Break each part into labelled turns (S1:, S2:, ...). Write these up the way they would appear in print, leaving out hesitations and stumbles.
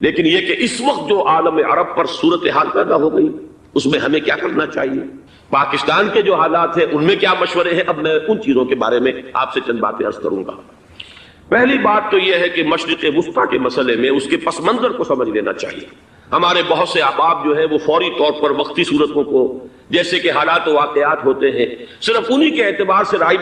S1: لیکن یہ کہ اس وقت جو عالم عرب پر صورتحال پیدا ہو گئی اس میں ہمیں کیا کرنا چاہیے، پاکستان کے جو حالات ہیں ان میں کیا مشورے ہیں، اب میں ان چیزوں کے بارے میں آپ سے چند باتیں عرض کروں گا۔ پہلی بات تو یہ ہے کہ مشرق وسطیٰ کے مسئلے میں اس کے پس منظر کو سمجھ لینا چاہیے۔ ہمارے بہت سے احباب جو ہے وہ فوری طور پر وقتی صورتوں کو، جیسے کہ حالات و واقعات ہوتے ہیں، صرف انہی کے اعتبار سے رائے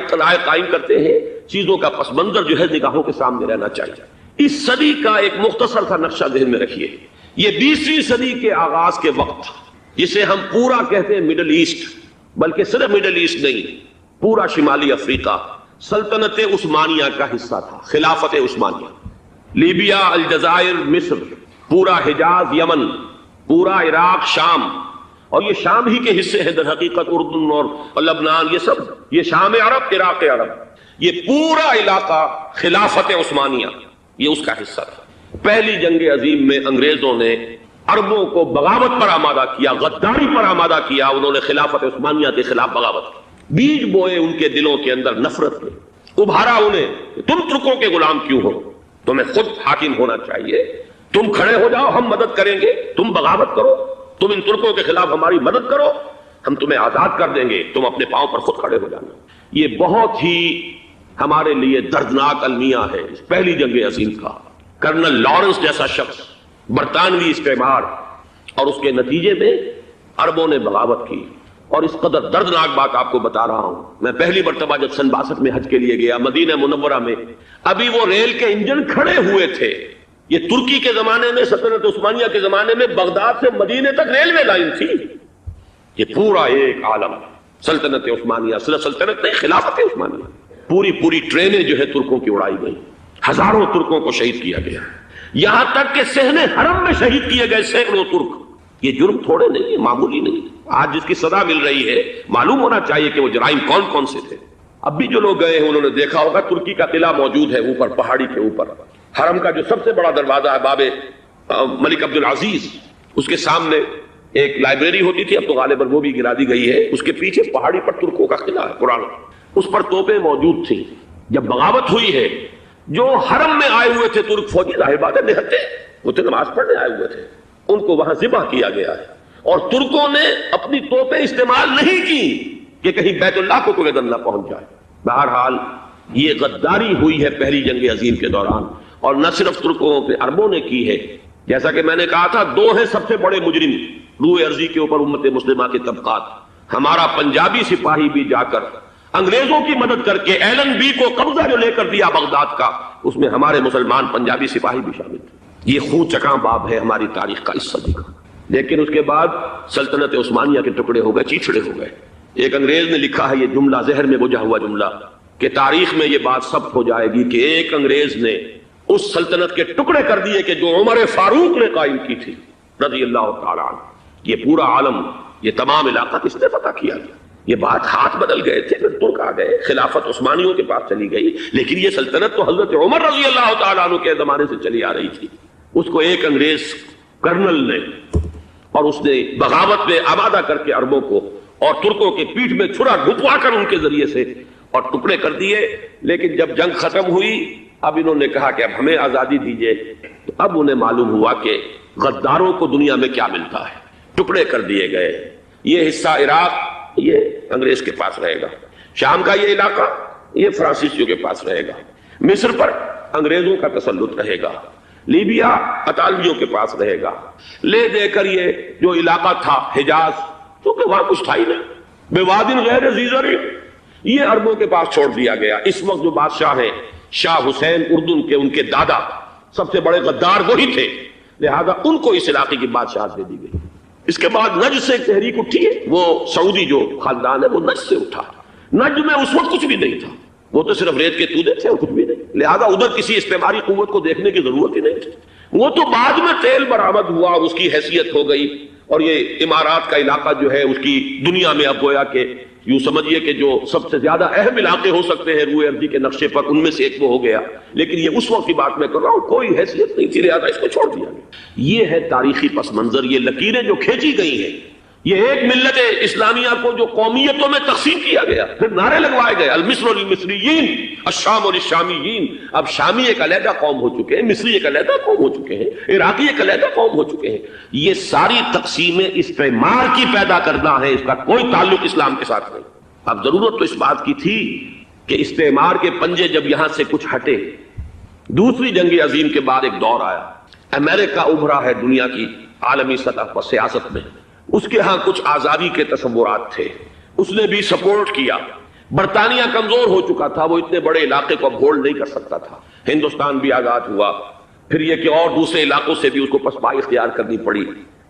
S1: قائم کرتے ہیں۔ چیزوں کا پس منظر جو ہے نگاہوں کے سامنے رہنا چاہیے۔ اس صدی کا ایک مختصر سا نقشہ ذہن میں رکھیے۔ یہ 20ویں صدی کے آغاز کے وقت، جسے ہم پورا کہتے ہیں مڈل ایسٹ، بلکہ صرف مڈل ایسٹ نہیں، پورا شمالی افریقہ سلطنت عثمانیہ کا حصہ تھا، خلافت عثمانیہ۔ لیبیا، الجزائر، مصر، پورا حجاز، یمن، پورا عراق، شام، اور یہ شام ہی کے حصے ہیں در حقیقت، اردن اور لبنان، یہ سب، یہ شام عرب، عراق عرب، یہ پورا علاقہ خلافت عثمانیہ یہ اس کا حصہ تھا۔ پہلی جنگ عظیم میں انگریزوں نے عربوں کو بغاوت پر آمادہ کیا، غداری پر آمادہ کیا، انہوں نے خلافت عثمانیہ کے خلاف بغاوت کی، بیج بوئے ان کے دلوں کے اندر نفرت کے، ابھارا انہیں کہ تم ترکوں کے غلام کیوں ہو، تمہیں خود حاکم ہونا چاہیے، تم کھڑے ہو جاؤ، ہم مدد کریں گے، تم بغاوت کرو، تم ان ترکوں کے خلاف ہماری مدد کرو، ہم تمہیں آزاد کر دیں گے، تم اپنے پاؤں پر خود کھڑے ہو جانا۔ یہ بہت ہی ہمارے لیے دردناک المیہ ہے اس پہلی جنگ عظیم کا۔ کرنل لارنس جیسا شخص، برطانوی استعمار، اور اس کے نتیجے میں عربوں نے بغاوت کی۔ اور اس قدر دردناک بات آپ کو بتا رہا ہوں، میں پہلی مرتبہ جب سن 62 میں حج کے لیے گیا مدینہ منورہ میں، ابھی وہ ریل کے انجن کھڑے ہوئے تھے۔ یہ ترکی کے زمانے میں، سلطنت عثمانیہ کے زمانے میں بغداد سے مدینے تک ریلوے لائن تھی۔ یہ پورا ایک عالم سلطنت عثمانیہ، صرف سلطنت نہیں، خلافت عثمانیہ، پوری ٹرینیں جو ہے ترکوں کی اڑائی گئی، ہزاروں ترکوں کو شہید کیا گیا، یہاں تک کہ صحن حرم میں شہید کیے گئے سینکڑوں ترک۔ یہ جرم تھوڑے نہیں ہے، معمولی نہیں۔ آج جس کی سزا مل رہی ہے، معلوم ہونا چاہیے کہ وہ جرائم کون کون سے تھے۔ اب بھی جو لوگ گئے ہیں انہوں نے دیکھا ہوگا، ترکی کا قلعہ موجود ہے اوپر پہاڑی کے اوپر، حرم کا جو سب سے بڑا دروازہ ہے باب ملک عبد العزیز، اس کے سامنے ایک لائبریری ہوتی تھی، اب تو غالباً وہ بھی گرا دی گئی ہے، اس کے پیچھے پہاڑی پر ترکوں کا قلعہ ہے پرانا، اس پر توپیں موجود تھیں۔ جب بغاوت ہوئی ہے، جو حرم میں آئے ہوئے تھے ترک فوجی، ظاہر بات ہے نہتے، وہ تو نماز پڑھنے آئے ہوئے تھے، ان کو وہاں ذبح کیا گیا ہے۔ اور ترکوں نے اپنی توپیں استعمال نہیں کی کہ کہیں بیت اللہ کو کوئی اذن نہ پہنچ جائے۔ بہرحال یہ غداری ہوئی ہے پہلی جنگ عظیم کے دوران، اور نہ صرف ترکوں پہ، عربوں نے کی ہے۔ جیسا کہ میں نے کہا تھا، دو ہیں سب سے بڑے مجرم روئے ارضی کے اوپر امت مسلمہ کے طبقات۔ ہمارا پنجابی سپاہی بھی جا کر انگریزوں کی مدد کر کے ایلن بی کو قبضہ جو لے کر دیا بغداد کا، اس میں ہمارے مسلمان پنجابی سپاہی بھی شامل تھے۔ یہ خون چکاں باب ہے ہماری تاریخ کا اس صدی کا۔ لیکن اس کے بعد سلطنت عثمانیہ کے ٹکڑے ہو گئے، چیچڑے ہو گئے۔ ایک انگریز نے لکھا ہے یہ جملہ، ذہن میں گجا ہوا جملہ، کہ تاریخ میں یہ بات ثبت ہو جائے گی کہ ایک انگریز نے اس سلطنت کے ٹکڑے کر دیے کہ جو عمر فاروق نے قائم کی تھی رضی اللہ تعالیٰ عنہ۔ یہ پورا عالم، یہ تمام علاقہ کس نے فتح کیا گیا؟ یہ بات ہاتھ بدل گئے تھے، پھر ترک آ گئے، خلافت عثمانیوں کے پاس چلی گئی، لیکن یہ سلطنت تو حضرت عمر رضی اللہ تعالیٰ عنہ کے زمانے سے چلی آ رہی تھی۔ اس کو ایک انگریز کرنل نے، اور اس نے بغاوت میں آمادہ کر کے عربوں کو اور ترکوں کے پیٹھ میں چھرا گھپوا کر ان کے ذریعے سے اور ٹکڑے کر دیے۔ لیکن جب جنگ ختم ہوئی، اب انہوں نے کہا کہ اب ہمیں آزادی دیجیے، تو اب انہیں معلوم ہوا کہ غداروں کو دنیا میں کیا ملتا ہے، ٹکڑے کر دیے گئے۔ یہ حصہ عراق یہ انگریز کے پاس رہے گا، شام کا یہ علاقہ یہ فرانسیسیوں کے پاس رہے گا، مصر پر انگریزوں کا تسلط رہے گا، لیبیا اطالویوں کے پاس رہے گا، لے دے کر یہ جو علاقہ تھا حجاز، کیونکہ وہاں کچھ تھا ہی نہیں، بوادن غیر ذی زرع، یہ عربوں کے پاس چھوڑ دیا گیا۔ اس وقت جو بادشاہ ہیں شاہ حسین اردن کے، ان کے دادا سب سے بڑے غدار وہی تھے، لہذا ان کو اس علاقے کی بادشاہت دے دی گئی۔ اس کے بعد نجد سے ایک تحریک اٹھی ہے، وہ سعودی جو خاندان ہے وہ نجد سے اٹھا۔ نجد میں اس وقت کچھ بھی نہیں تھا، وہ تو صرف ریت کے تودے تھے اور کچھ بھی نہیں، لہذا ادھر کسی استعماری قوت کو دیکھنے کی ضرورت ہی نہیں تھی۔ وہ تو بعد میں تیل برآمد ہوا اور اس کی حیثیت ہو گئی، اور یہ امارات کا علاقہ جو ہے اس کی دنیا میں اب گویا کہ یوں سمجھیے کہ جو سب سے زیادہ اہم علاقے ہو سکتے ہیں روئے ارضی کے نقشے پر، ان میں سے ایک وہ ہو گیا۔ لیکن یہ اس وقت کی بات میں کر رہا ہوں، کوئی حیثیت نہیں تھی، لہذا اس کو چھوڑ دیا گیا۔ یہ ہے تاریخی پس منظر، یہ لکیریں جو کھینچی گئی ہیں یہ ایک ملت اسلامیہ کو جو قومیتوں میں تقسیم کیا گیا، پھر نعرے لگوائے گئے المصر للمصریین الشام للشامیین، اب شامی ایک علیحدہ قوم ہو چکے ہیں، مصری ایک علیحدہ قوم ہو چکے ہیں، عراقی ایک علیحدہ قوم ہو چکے ہیں۔ یہ ساری تقسیمیں استعمار کی پیدا کرنا ہے، اس کا کوئی تعلق اسلام کے ساتھ نہیں۔ اب ضرورت تو اس بات کی تھی کہ استعمار کے پنجے جب یہاں سے کچھ ہٹے، دوسری جنگ عظیم کے بعد ایک دور آیا، امریکہ ابھرا ہے دنیا کی عالمی سطح پر سیاست میں، اس کے ہاں کچھ آزادی کے تصورات تھے، اس نے بھی سپورٹ کیا۔ برطانیہ کمزور ہو چکا تھا، وہ اتنے بڑے علاقے کو اب ہولڈ نہیں کر سکتا تھا، ہندوستان بھی آزاد ہوا، پھر یہ کہ اور دوسرے علاقوں سے بھی اس کو پسپائی اختیار کرنی پڑی۔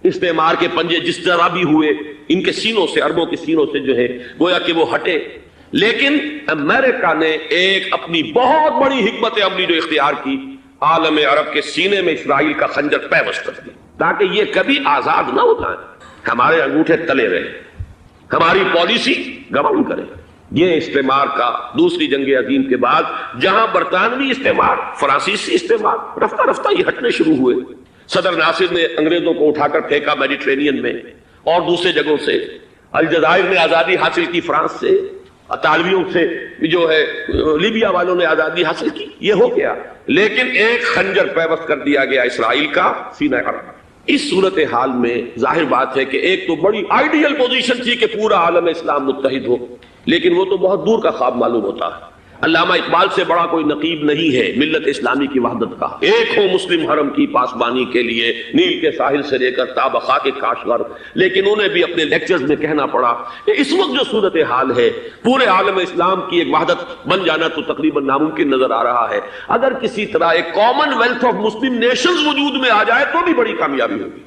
S1: استعمار کے پنجے جس طرح بھی ہوئے، ان کے سینوں سے، عربوں کے سینوں سے جو ہے گویا کہ وہ ہٹے، لیکن امریکہ نے ایک اپنی بہت بڑی حکمت عملی جو اختیار کی، عالم عرب کے سینے میں اسرائیل کا خنجر پیوست کر دیا تاکہ یہ کبھی آزاد نہ ہو جائیں، ہمارے انگوٹھے تلے رہے، ہماری پالیسی گواہی کرے۔ یہ استعمار کا دوسری جنگ عظیم کے بعد جہاں برطانوی استعمار، فرانسیسی استعمار رفتہ رفتہ یہ ہٹنے شروع ہوئے، صدر ناصر نے انگریزوں کو اٹھا کر پھینکا میڈیٹرینین میں اور دوسرے جگہوں سے، الجزائر نے آزادی حاصل کی فرانس سے، اطالویوں سے جو ہے لیبیا والوں نے آزادی حاصل کی، یہ ہو گیا، لیکن ایک خنجر پیوست کر دیا گیا اسرائیل کا سینہ عرب۔ اس صورتحال میں ظاہر بات ہے کہ ایک تو بڑی آئیڈیل پوزیشن تھی کہ پورا عالم اسلام متحد ہو، لیکن وہ تو بہت دور کا خواب معلوم ہوتا ہے۔ علامہ اقبال سے بڑا کوئی نقیب نہیں ہے ملت اسلامی کی وحدت کا، ایک ہو مسلم حرم کی پاسبانی کے لیے نیل کے ساحل سے لے کر تا بخاک کاشغر، لیکن انہیں بھی اپنے لیکچرز میں کہنا پڑا کہ اس وقت جو صورتحال ہے پورے عالم اسلام کی ایک وحدت بن جانا تو تقریباً ناممکن نظر آ رہا ہے، اگر کسی طرح ایک common wealth of Muslim nations وجود میں آ جائے تو بھی بڑی کامیابی ہوگی،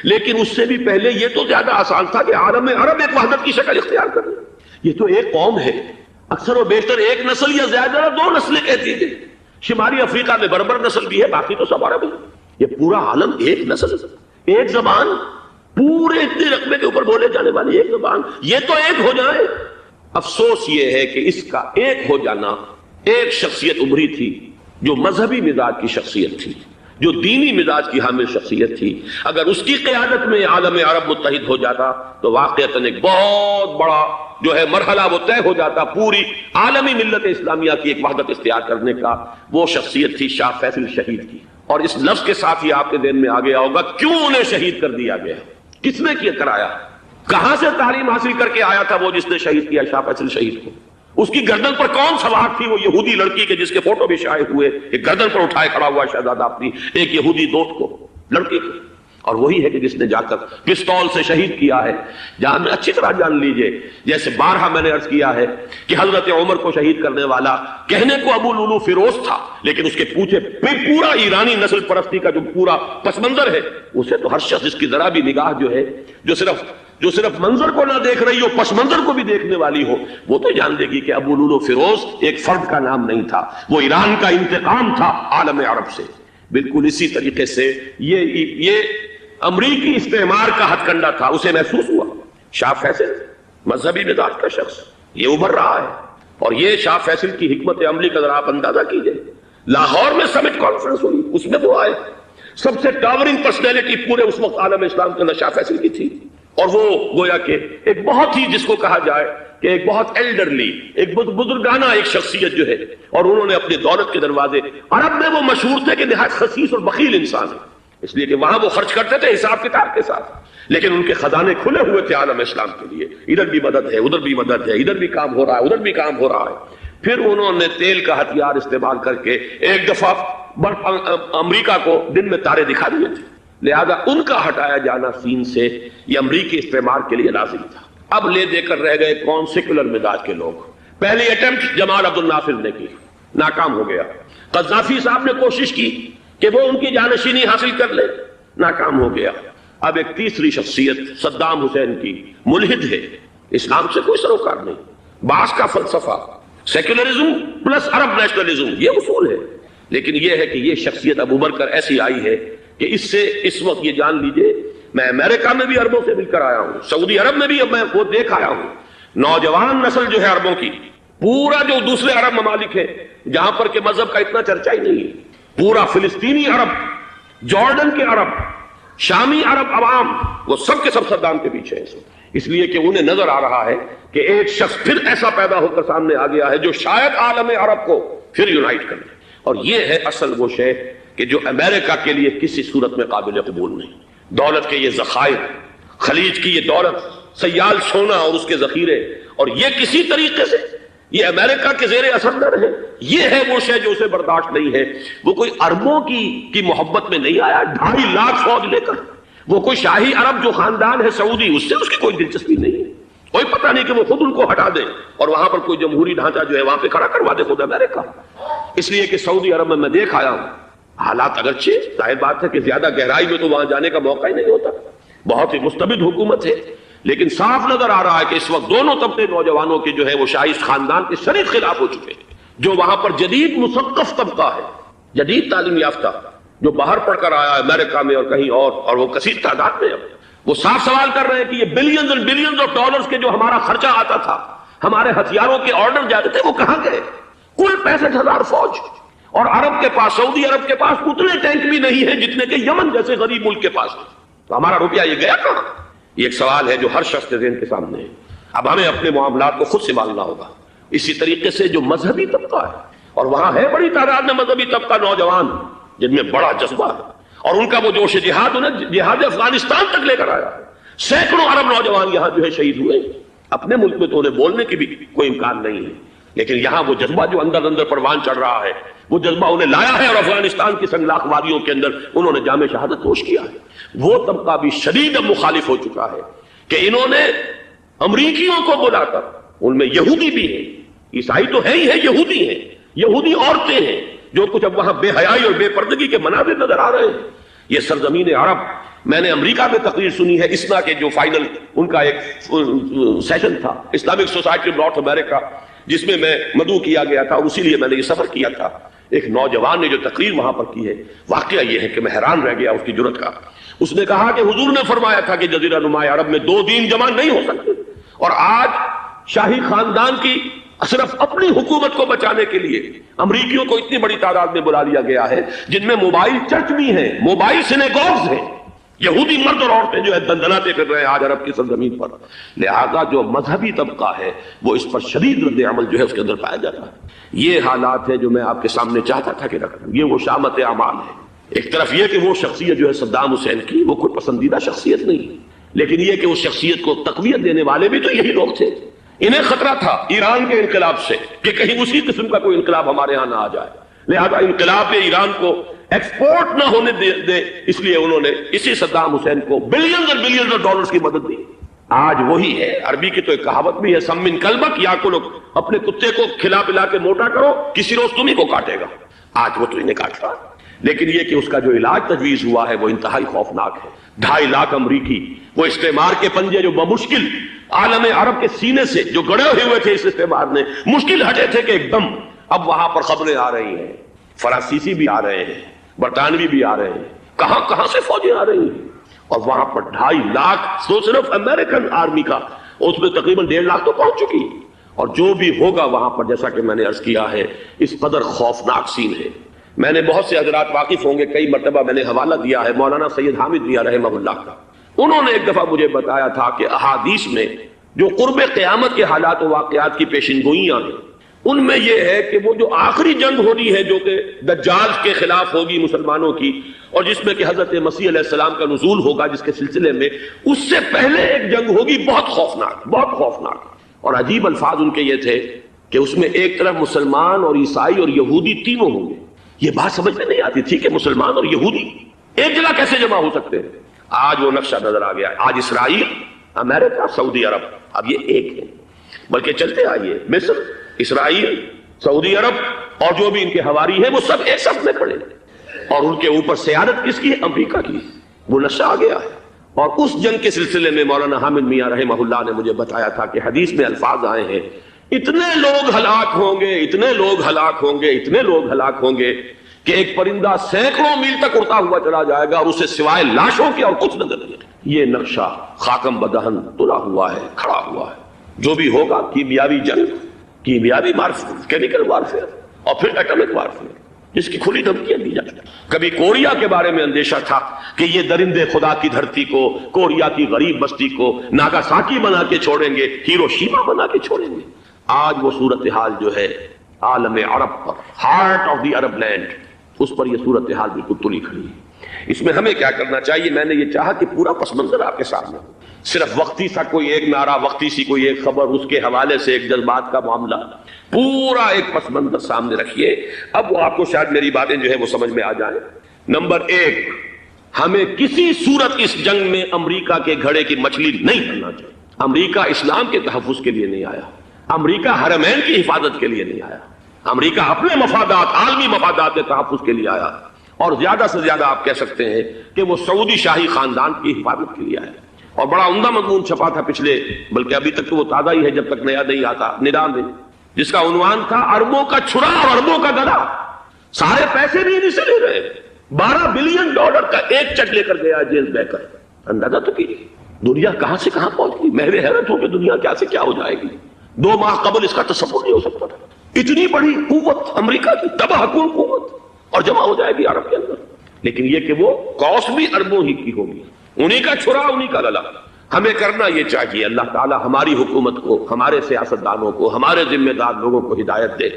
S1: لیکن اس سے بھی پہلے یہ تو زیادہ آسان تھا کہ عالم عرب ایک وحدت کی شکل اختیار کر لے۔ یہ تو ایک قوم ہے، اکثر و بیشتر ایک نسل یا زیادہ دو نسلیں کہہ دیجیے، شمالی افریقہ میں بربر نسل بھی ہے، باقی تو سب عرب ہے۔ یہ پورا عالم ایک نسل، ایک زبان، پورے اتنے رقبے کے اوپر بولے جانے والی ایک زبان، یہ تو ایک ہو جائے۔ افسوس یہ ہے کہ اس کا ایک ہو جانا، ایک شخصیت ابھری تھی جو مذہبی مزاج کی شخصیت تھی، جو دینی مزاج کی حامل شخصیت تھی، اگر اس کی قیادت میں عالم عرب متحد ہو جاتا تو واقعتاً ایک بہت بڑا جو ہے مرحلہ وہ طے ہو جاتا پوری عالمی ملت اسلامیہ کی ایک وحدت اختیار کرنے کا۔ وہ شخصیت تھی شاہ فیصل شہید کی، اور اس لفظ کے ساتھ ہی آپ کے ذہن میں آ گیا ہوگا کیوں انہیں شہید کر دیا گیا، کس نے کیا کرایا، کہاں سے تعلیم حاصل کر کے آیا تھا وہ جس نے شہید کیا شاہ فیصل شہید کو، اس کی گردن پر کون سوار تھی، وہ یہودی لڑکی کے جس کے فوٹو بھی شائع ہوئے، ایک گردن پر اٹھائے کھڑا ہوا شہزادہ اپنی ایک یہودی دوست کو، لڑکی کو، اور وہی ہے کہ جس نے جا کر پستول سے شہید کیا ہے۔ جان اچھی طرح جان لیجئے، جیسے بارہا میں نے عرض کیا ہے کہ حضرت عمر کو شہید کرنے والا کہنے کو ابو لولو فیروز تھا، لیکن اس کے پیچھے پورا ایرانی نسل پرستی کا جو پورا پس منظر ہے، اسے تو ہر شخص جس کی ذرا بھی نگاہ جو ہے جو صرف منظر کو نہ دیکھ رہی ہو، پس منظر کو بھی دیکھنے والی ہو، وہ تو جان دے گی کہ ابو لولو فیروز ایک فرد کا نام نہیں تھا، وہ ایران کا انتقام تھا عالم عرب سے۔ بالکل اسی طریقے سے یہ امریکی استعمار کا ہتھ کنڈا تھا، اسے محسوس ہوا۔ شاہ فیصل مذہبی مزاج کا شخص، یہ ابھر رہا ہے، اور یہ شاہ فیصل کی حکمت عملی کا ذرا آپ اندازہ کیجئے۔ لاہور میں سمٹ کانفرنس ہوئی، اس میں وہ آئے، سب سے ٹاورنگ پرسنالٹی پورے اس وقت عالم اسلام کے اندر شاہ فیصل کی تھی، اور وہ گویا کہ ایک بہت ہی جس کو کہا جائے کہ ایک بہت ایلڈرلی، ایک بزرگانہ ایک شخصیت جو ہے، اور انہوں نے اپنی دولت کے دروازے، عرب میں وہ مشہور تھے کہ نہایت خسیس اور بخیل انسان ہے، اس لیے کہ وہاں وہ خرچ کرتے تھے حساب کتاب کے ساتھ، لیکن ان کے خزانے کھلے ہوئے تھے عالم اسلام کے لیے، ادھر بھی مدد ہے، ادھر بھی مدد ہے، ادھر بھی کام ہو رہا ہے، ادھر بھی کام ہو رہا ہے۔ پھر انہوں نے تیل کا ہتھیار استعمال کر کے ایک دفعہ امریکہ کو دن میں تارے دکھا دیے تھے، لہذا ان کا ہٹایا جانا سین سے یہ امریکی استعمار کے لیے لازم تھا۔ اب لے دے کر رہ گئے کون؟ سیکولر مزاج کے لوگ۔ پہلی اٹیمپٹ جمال عبد الناصر نے کی، ناکام ہو گیا۔ قذافی صاحب نے کوشش کی کہ وہ ان کی جانشینی حاصل کر لے، ناکام ہو گیا۔ اب ایک تیسری شخصیت صدام حسین کی، ملحد ہے، اسلام سے کوئی سروکار نہیں، باس کا فلسفہ سیکولرزم پلس عرب نیشنلزم، یہ اصول ہے، لیکن یہ ہے کہ یہ شخصیت ابو بکر ایسی آئی ہے کہ اس سے اس وقت یہ جان لیجئے، میں امریکہ میں بھی عربوں سے مل کر آیا ہوں، سعودی عرب میں بھی اب میں وہ دیکھ آیا ہوں، نوجوان نسل جو ہے عربوں کی، پورا جو دوسرے عرب ممالک ہیں جہاں پر کہ مذہب کا اتنا چرچا ہی نہیں ہے، پورا فلسطینی عرب، جارڈن کے عرب، شامی عرب عوام وہ سب کے سب صدام کے پیچھے ہیں، اس لیے کہ انہیں نظر آ رہا ہے کہ ایک شخص پھر ایسا پیدا ہو کر سامنے آ گیا ہے جو شاید عالم عرب کو پھر یونائٹ کر لے، اور یہ ہے اصل وہ شے کہ جو امریکہ کے لیے کسی صورت میں قابل قبول نہیں۔ دولت کے یہ ذخائر، خلیج کی یہ دولت، سیال سونا اور اس کے ذخیرے، اور یہ کسی طریقے سے یہ امریکہ کے زیر اثر نہ رہے، یہ ہے وہ شے جو اسے برداشت نہیں ہے۔ وہ کوئی اربوں کی محبت میں نہیں آیا 2.5 لاکھ فوج لے کر، وہ کوئی شاہی عرب جو خاندان ہے سعودی، اس سے اس کی کوئی دلچسپی نہیں ہے، کوئی پتہ نہیں کہ وہ خود ان کو ہٹا دے اور وہاں پر کوئی جمہوری ڈھانچہ جو ہے وہاں پہ کھڑا کروا دے خود امریکہ۔ اس لیے کہ سعودی عرب میں دیکھ آیا ہوں حالات، اگرچہ ظاہر بات ہے کہ زیادہ گہرائی میں تو وہاں جانے کا موقع ہی نہیں ہوتا، بہت ہی مستبد حکومت ہے، لیکن صاف نظر آ رہا ہے کہ اس وقت دونوں طبقے نوجوانوں کے جو ہے وہ شاہی خاندان کے شدید خلاف ہو چکے ہیں۔ جو وہاں پر جدید مثقف طبقہ ہے، جدید تعلیم یافتہ، جو باہر پڑھ کر آیا ہے امریکہ میں اور کہیں اور وہ کثیر تعداد میں، وہ صاف سوال کر رہے ہیں کہ یہ بلینز اور بلینز آف ڈالرز کے جو ہمارا خرچہ آتا تھا، ہمارے ہتھیاروں کے آرڈر جاتے تھے، وہ کہاں گئے؟ کل 65,000 فوج، اور عرب کے پاس، سعودی عرب کے پاس اتنے ٹینک بھی نہیں ہیں جتنے کہ یمن جیسے غریب ملک کے پاس، تو ہمارا روپیہ یہ گیا کہاں؟ یہ ایک سوال ہے جو ہر شخص کے ذہن کے سامنے ہے۔ اب ہمیں اپنے معاملات کو خود سنبھالنا ہوگا۔ اسی طریقے سے جو مذہبی طبقہ ہے، اور وہاں ہے بڑی تعداد میں مذہبی طبقہ نوجوان جن میں بڑا جذبہ ہے، اور ان کا وہ جوش جہاد انہیں جہاد افغانستان تک لے کر آیا ہے۔ سینکڑوں عرب نوجوان یہاں جو ہے شہید ہوئے، اپنے ملک میں تو انہیں بولنے کی بھی کوئی امکان نہیں ہے، لیکن یہاں وہ جذبہ جو اندر اندر پروان چڑھ رہا ہے، وہ جذبہ انہیں لایا ہے، اور افغانستان کی سنگلاخ وادیوں کے اندر انہوں نے جام شہادت نوش کیا ہے۔ وہ طبقہ بھی شدید مخالف ہو چکا ہے کہ انہوں نے امریکیوں کو بلا کر، ان میں یہودی بھی ہیں، عیسائی تو ہے ہی ہے، یہودی ہیں، یہودی عورتیں ہیں، جو کچھ اب وہاں بے حیائی اور بے پردگی کے مناظر نظر آ رہے ہیں۔ یہ سرزمین عرب، میں نے امریکہ میں تقریر سنی ہے اسنا کے جو فائنل ان کا ایک سیشن تھا، اسلامک سوسائٹی آف نارتھ امریکہ، جس میں میں مدعو کیا گیا تھا، اور اسی لیے میں نے یہ سفر کیا تھا۔ ایک نوجوان نے جو تقریر وہاں پر کی ہے، واقعہ یہ ہے کہ میں حیران رہ گیا اس کی جرأت کا۔ اس نے کہا کہ حضور نے فرمایا تھا کہ جزیرہ نما عرب میں 2 دین جمع نہیں ہو سکتے، اور آج شاہی خاندان کی صرف اپنی حکومت کو بچانے کے لیے امریکیوں کو اتنی بڑی تعداد میں بلا لیا گیا ہے، جن میں موبائل چرچ بھی ہیں، موبائل سینیگوگز ہیں، یہودی مرد اور عورتیں جو ہے دندناتے پھر رہے ہیں آج عرب کی سرزمین پر۔ لہذا جو مذہبی طبقہ ہے وہ اس پر شدید رد عمل جو ہے اس کے اندر پایا جاتا ہے۔ یہ حالات ہیں جو میں آپ کے سامنے چاہتا تھا کہ رکھ دوں۔ یہ وہ شامت اعمال ہے۔ ایک طرف یہ کہ وہ شخصیت جو ہے صدام حسین کی، وہ کوئی پسندیدہ شخصیت نہیں، لیکن یہ کہ اس شخصیت کو تقویت دینے والے بھی تو یہی لوگ تھے۔ انہیں خطرہ تھا ایران کے انقلاب سے کہ کہیں اسی قسم کا کوئی انقلاب ہمارے ہاں نہ آ جائے، لہذا انقلاب ایران کو ایکسپورٹ نہ ہونے دے، اس لیے انہوں نے اسی صدام حسین کو بلینز اور بلینز آف ڈالرز کی مدد دی۔ آج وہی ہے، عربی کی تو ایک کہاوت بھی ہے، سمن کلبک یا کو، اپنے کتے کو کھلا پلا کے موٹا کرو، کسی روز تمہیں کو کاٹے گا۔ آج وہ تو انہیں کاٹ رہا، لیکن یہ کہ اس کا جو علاج تجویز ہوا ہے وہ انتہائی خوفناک ہے۔ 2.5 لاکھ امریکی وہ استعمار کے پنجے جو بمشکل عالم عرب کے سینے سے جو گڑے ہوئے تھے اس استعمار نے، مشکل ہٹے تھے کہ ایک دم اب وہاں پر خبریں آ رہی ہیں، فرانسیسی بھی آ رہے ہیں، برطانوی بھی آ رہے ہیں، کہاں کہاں سے فوجیں آ رہی ہیں، اور وہاں پر 2.5 لاکھ تو صرف امریکن آرمی کا، اس میں تقریباً 1.5 لاکھ تو پہنچ چکی، اور جو بھی ہوگا وہاں پر جیسا کہ میں نے عرض کیا ہے اس قدر خوفناک سین ہے۔ میں نے بہت سے حضرات واقف ہوں گے، کئی مرتبہ میں نے حوالہ دیا ہے مولانا سید حامد میاں رحمہ اللہ کا، انہوں نے ایک دفعہ مجھے بتایا تھا کہ احادیث میں جو قرب قیامت کے حالات و واقعات کی پیشن گوئیاں ہیں، ان میں یہ ہے کہ وہ جو آخری جنگ ہونی ہے جو کہ دجال کے خلاف ہوگی مسلمانوں کی، اور جس میں کہ حضرت مسیح علیہ السلام کا نزول ہوگا، جس کے سلسلے میں اس سے پہلے ایک جنگ ہوگی بہت خوفناک، بہت خوفناک۔ اور عجیب الفاظ ان کے یہ تھے کہ اس میں ایک طرف مسلمان اور عیسائی اور یہودی تینوں ہوں گے۔ یہ بات سمجھ میں نہیں آتی تھی کہ مسلمان اور یہودی ایک جگہ کیسے جمع ہو سکتے ہیں۔ آج وہ نقشہ نظر آ گیا ہے۔ آج اسرائیل، امریکہ، سعودی عرب اب یہ ایک ہے، بلکہ چلتے آئیے مصر، اسرائیل، سعودی عرب اور جو بھی ان کے حواری ہیں وہ سب ایک صف میں کھڑے ہیں، اور ان کے اوپر سیادت کس کی ہے؟ امریکہ کی۔ وہ نقشہ آ گیا ہے۔ اور اس جنگ کے سلسلے میں مولانا حامد میاں رحمہ اللہ نے مجھے بتایا تھا کہ حدیث میں الفاظ آئے ہیں، اتنے لوگ ہلاک ہوں گے، اتنے لوگ ہلاک ہوں گے، اتنے لوگ ہلاک ہوں گے کہ ایک پرندہ سینکڑوں میل تک اڑتا ہوا چلا جائے گا اور اسے سوائے لاشوں کے اور کچھ نظر نہیں۔ یہ نقشہ خاکم بدہن تلا ہوا ہے، کھڑا ہوا ہے۔ جو بھی ہوگا کیمیاوی جنگ، کیمیاوی وارفیئر، کیمیکل وارفیئر، اور پھر ایٹمک وارفیئر، جس کی کھلی دھمکیاں دی جا سکتی۔ کبھی کوریا کے بارے میں اندیشہ تھا کہ یہ درندے خدا کی دھرتی کو، کوریا کی غریب بستی کو ناگاساکی بنا کے چھوڑیں گے، ہیروشیما بنا کے چھوڑیں گے۔ آج وہ صورتحال جو ہے عالم عرب پر، heart of the Arab land, اس پر یہ صورتحال بالکل تلی کھڑی ہے۔ اس میں ہمیں کیا کرنا چاہیے؟ میں نے یہ چاہا کہ پورا پس منظر آپ کے سامنے ہو، صرف وقتی سا کوئی ایک نعرہ، وقتی سی کوئی ایک خبر، اس کے حوالے سے ایک جذبات کا معاملہ، پورا ایک پس منظر سامنے رکھیے۔ اب وہ آپ کو شاید میری باتیں جو ہے وہ سمجھ میں آ جائیں۔ نمبر ایک، ہمیں کسی صورت اس جنگ میں امریکہ کے گھڑے کی مچھلی نہیں بننا چاہیے۔ امریکہ اسلام کے تحفظ کے لیے نہیں آیا، امریکہ حرمین کی حفاظت کے لیے نہیں آیا، امریکہ اپنے مفادات، عالمی مفادات کے تحفظ کے لیے آیا، اور زیادہ سے زیادہ آپ کہہ سکتے ہیں کہ وہ سعودی شاہی خاندان کی حفاظت کے لیے آیا۔ اور بڑا عمدہ مضمون چھپا تھا پچھلے، بلکہ ابھی تک تو وہ تازہ ہی ہے جب تک نیا نہیں آتا، ندا میں، جس کا عنوان تھا اربوں کا چھڑا اور اربوں کا گدا۔ سارے پیسے بھی انہیں سے لے رہے ہیں۔ $12 بلین کا ایک چیک لے کر گیا جیمز بیکر۔ اندازہ تو کیجیے دنیا کہاں سے کہاں پہنچ گئی۔ محو حیرت ہو کہ دنیا کیا سے کیا ہو جائے گی۔ 2 ماہ قبل اس کا تصور نہیں ہو سکتا تھا۔ اتنی بڑی قوت امریکہ کی، تباہ کن قوت، اور جمع ہو جائے گی عرب کے اندر۔ لیکن یہ کہ وہ کاسٹ بھی اربوں ہی کی ہوگی، انہی کا چھڑا انہی کا للا۔ ہمیں کرنا یہ چاہیے، اللہ تعالی ہماری حکومت کو، ہمارے سیاستدانوں کو، ہمارے ذمہ دار لوگوں کو ہدایت دے،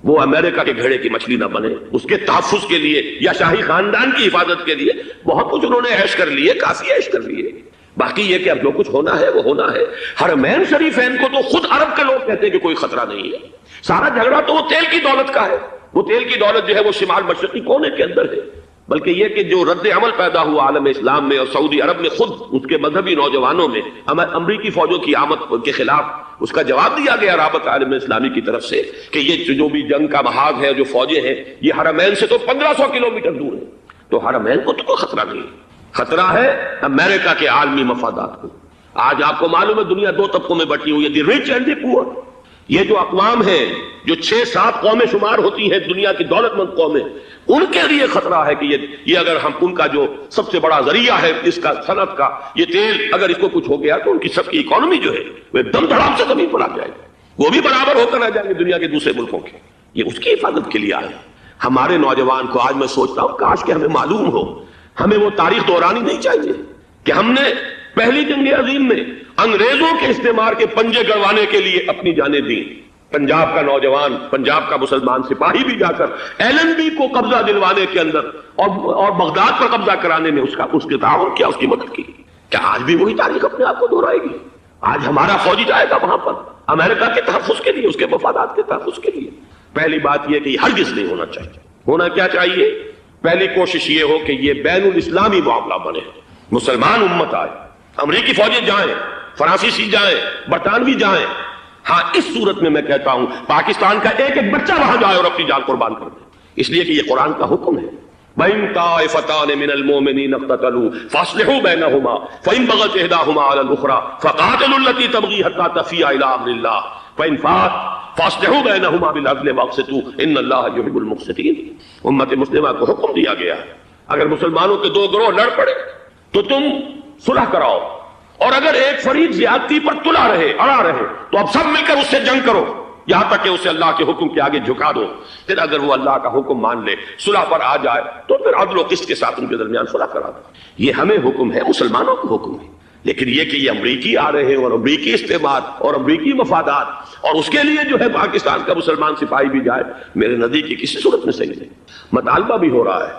S1: وہ امریکہ کے گھڑے کی مچھلی نہ بنے۔ اس کے تحفظ کے لیے یا شاہی خاندان کی حفاظت کے لیے بہت کچھ انہوں نے عیش کر لیے، کافی عیش کر لیے۔ باقی یہ کہ اب جو کچھ ہونا ہے وہ ہونا ہے۔ حرمین شریفین کو تو خود عرب کے لوگ کہتے ہیں کہ کوئی خطرہ نہیں ہے۔ سارا جھگڑا تو وہ تیل کی دولت کا ہے۔ وہ تیل کی دولت جو ہے وہ شمال مشرقی کونے کے اندر ہے۔ بلکہ یہ کہ جو رد عمل پیدا ہوا عالم اسلام میں اور سعودی عرب میں، خود اس کے مذہبی نوجوانوں میں امریکی فوجوں کی آمد کے خلاف اس کا جواب دیا گیا رابط عالم اسلامی کی طرف سے کہ یہ جو بھی جنگ کا محاذ ہے، جو فوجیں ہیں، یہ حرمین سے تو 1500 کلومیٹر دور ہے، تو حرمین کو تو کوئی خطرہ نہیں ہے۔ خطرہ ہے امریکہ کے عالمی مفادات کو۔ آج آپ کو معلوم ہے دنیا 2 طبقوں میں بٹی ہوئی ہے، دی رچ اینڈ دی پور۔ یہ جو اقوام ہیں، جو 6-7 قومیں شمار ہوتی ہیں دنیا کی دولت مند قومیں، ان کے لیے خطرہ ہے کہ یہ اگر ہم ان کا جو سب سے بڑا ذریعہ ہے اس کا صنعت کا، یہ تیل، اگر اس کو کچھ ہو گیا تو ان کی سب کی اکانومی جو ہے وہ ایک دم دھڑام سے زمین پر آ جائے گی، وہ بھی برابر ہو کر آ جائیں گے دنیا کے دوسرے ملکوں کے۔ یہ اس کی حفاظت کے لیے آئے۔ ہمارے نوجوان کو آج میں سوچتا ہوں کاش کہ ہمیں معلوم ہو، ہمیں وہ تاریخ دہرانی نہیں چاہیے کہ ہم نے پہلی جنگ عظیم میں انگریزوں کے استعمار کے پنجے گڑوانے کے لیے اپنی جانیں دی۔ پنجاب کا نوجوان، پنجاب کا مسلمان سپاہی بھی جا کر ایلن بی کو قبضہ دلوانے کے اندر اور بغداد پر قبضہ کرانے میں اس کے تعاون کیا، اس کی مدد کی۔ کیا آج بھی وہی تاریخ اپنے آپ کو دہرائے گی؟ آج ہمارا فوجی جائے گا وہاں پر امریکہ کے تحفظ کے لیے، اس کے مفادات کے تحفظ کے لیے۔ پہلی بات یہ کہ یہ ہرگز نہیں ہونا چاہیے۔ ہونا کیا چاہیے؟ پہلی کوشش یہ ہو کہ یہ بین الاسلامی معاملہ بنے، مسلمان امت آئے، امریکی فوجیں جائیں، فرانسیسی جائیں، برطانوی جائیں۔ ہاں اس صورت میں میں کہتا ہوں پاکستان کا ایک ایک بچہ وہاں جائے اور اپنی جان قربان کر دے، اس لیے کہ یہ قرآن کا حکم ہے۔ وَإِن طَائِفَتَانِ مِنَ الْمُؤْمِنِينَ اقْتَتَلُوا فَأَصْلِحُوا بَيْنَهُمَا فَإِن بَغَتْ إِحْدَاهُمَا عَلَى الْأُخْرَى فَقَاتِلُوا الَّتِي تَبْغِي حَتَّى تَفِيءَ إِلَىٰ أَمْرِ اللَّهِ فَإِن فَاءَتْ فَأَصْلِحُوا بَيْنَهُمَا بِالْعَدْلِ وَأَقْسِطُوا إِنَّ اللَّهَ يُحِبُّ الْمُقْسِطِينَ۔ امت مسلمہ کو حکم دیا گیا ہے اگر مسلمانوں کے 2 گروہ لڑ پڑے تو تم صلح کراؤ، اور اگر ایک فریق زیادتی پر تلا رہے، اڑا رہے، تو اب سب مل کر اس سے جنگ کرو یہاں تک کہ اسے اللہ کے حکم کے آگے جھکا دو۔ پھر اگر وہ اللہ کا حکم مان لے، صلح پر آ جائے، تو پھر عدل و قسط کے ساتھ ان کے درمیان صلح کرا دو۔ یہ ہمیں حکم ہے، مسلمانوں کو حکم ہے۔ لیکن یہ کہ یہ امریکی آ رہے ہیں اور امریکی استعمار اور امریکی مفادات، اور اس کے لیے جو ہے پاکستان کا مسلمان سپاہی بھی جائے، میرے نزدیک کی کسی صورت میں صحیح نہیں۔ مطالبہ بھی ہو رہا ہے،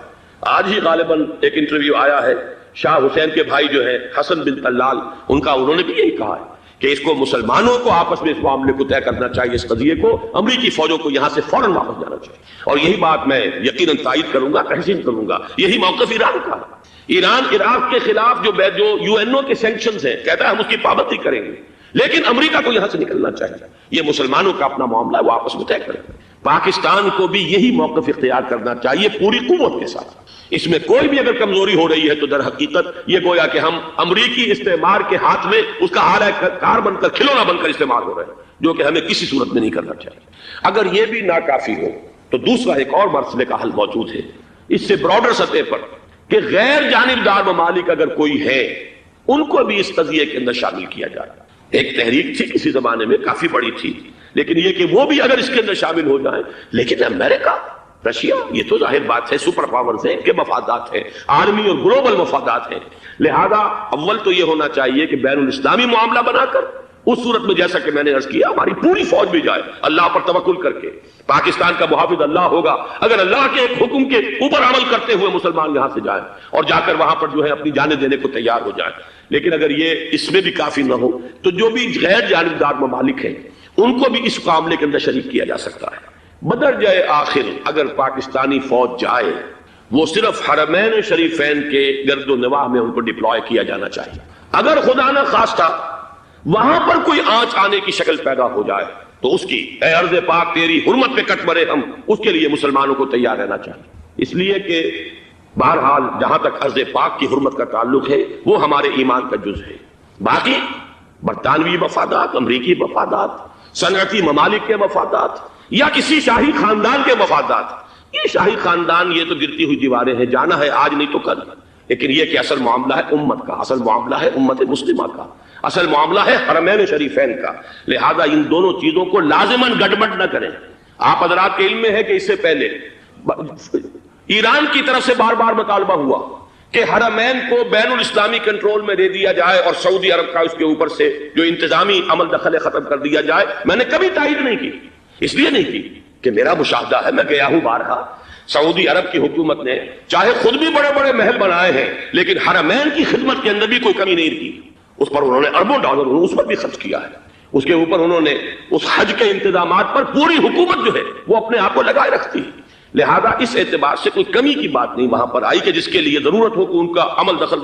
S1: آج ہی غالباً ایک انٹرویو آیا ہے، شاہ حسین کے بھائی جو ہیں حسن بن طلال، انہوں نے بھی یہی کہا ہے کہ اس کو مسلمانوں کو آپس میں اس معاملے کو طے کرنا چاہیے، اس قضیے کو، امریکی فوجوں کو یہاں سے فوراً واپس جانا چاہیے۔ اور یہی بات میں یقیناً تائید کروں گا، تحسین کروں گا، یہی موقف ایران کا۔ ایران عراق کے خلاف جو UN کے سینکشنز ہیں، کہتا ہے ہم اس کی پابندی کریں گے، لیکن امریکہ کو یہاں سے نکلنا چاہیے۔ یہ مسلمانوں کا اپنا معاملہ ہے، وہ آپس میں طے کریں۔ پاکستان کو بھی یہی موقف اختیار کرنا چاہیے پوری قوت کے ساتھ۔ اس میں کوئی بھی اگر کمزوری ہو رہی ہے تو در حقیقت یہ گویا کہ ہم امریکی استعمار کے ہاتھ میں اس کا آلہ کار بن کر، کھلونا بن کر استعمال ہو رہے ہیں، جو کہ ہمیں کسی صورت میں نہیں کرنا چاہیے۔ اگر یہ بھی ناکافی ہو تو دوسرا ایک اور مسئلے کا حل موجود ہے اس سے براڈر سطح پر، کہ غیر جانبدار ممالک اگر کوئی ہے ان کو بھی اس قضیے کے اندر شامل کیا جائے۔ ایک تحریک تھی کسی زمانے میں، کافی بڑی تھی، لیکن یہ کہ وہ بھی اگر اس کے اندر شامل ہو جائیں۔ لیکن رشیا یہ تو ظاہر بات ہے سپر پاورز ہیں، ان کے مفادات ہیں، عالمی اور گلوبل مفادات ہیں، لہذا اول تو یہ ہونا چاہیے کہ بین الاسلامی معاملہ بنا کر اس صورت میں جیسا کہ میں نے عرض کیا ہماری پوری فوج بھی جائے اللہ پر توکل کر کے، پاکستان کا محافظ اللہ ہوگا، اگر اللہ کے ایک حکم کے اوپر عمل کرتے ہوئے مسلمان یہاں سے جائیں اور جا کر وہاں پر جو ہے اپنی جانیں دینے کو تیار ہو جائیں۔ لیکن اگر یہ اس میں بھی کافی نہ ہو تو جو بھی غیر جانبدار ممالک ہیں ان کو بھی اس معاملے کے اندر شریک کیا جا سکتا ہے۔ بدرجہ آخر اگر پاکستانی فوج جائے وہ صرف حرمین شریفین کے گرد و نواح میں ان کو ڈپلوائے کیا جانا چاہیے۔ اگر خدا نہ خواستہ وہاں پر کوئی آنچ آنے کی شکل پیدا ہو جائے تو اس کی اے ارض پاک تیری حرمت پہ کٹ مرے ہم، اس کے لیے مسلمانوں کو تیار رہنا چاہیے، اس لیے کہ بہرحال جہاں تک ارض پاک کی حرمت کا تعلق ہے وہ ہمارے ایمان کا جز ہے۔ باقی برطانوی مفادات، امریکی مفادات، صنعتی ممالک کے مفادات یا کسی شاہی خاندان کے مفادات، یہ شاہی خاندان یہ تو گرتی ہوئی دیواریں ہیں، جانا ہے آج نہیں تو کل، لیکن یہ کہ اصل معاملہ ہے امت کا، اصل معاملہ ہے امت مسلمہ کا، اصل معاملہ ہے حرمین شریفین کا، لہذا ان دونوں چیزوں کو لازماً گڑبڑ نہ کریں۔ آپ حضرات کے علم میں ہے کہ اس سے پہلے ایران کی طرف سے بار بار مطالبہ ہوا کہ حرمین کو بین الاسلامی کنٹرول میں دے دیا جائے اور سعودی عرب کا اس کے اوپر سے جو انتظامی عمل دخل ختم کر دیا جائے۔ میں نے کبھی تائید نہیں کی، اس لیے نہیں کی کہ میرا مشاہدہ ہے، میں گیا ہوں بارہا، سعودی عرب کی حکومت نے چاہے خود بھی بڑے بڑے محل بنائے ہیں لیکن حرمین کی خدمت کے اندر بھی کوئی کمی نہیں کی، اس پر انہوں نے اربوں ڈالر اس پر بھی خرچ کیا ہے، اس کے اوپر انہوں نے اس حج کے انتظامات پر پوری حکومت جو ہے وہ اپنے آپ کو لگائے رکھتی ہے، لہذا اس اعتبار سے کوئی کمی کی بات نہیں وہاں پر آئی کہ جس کے لیے ضرورت ہو کہ ان کا عمل دخل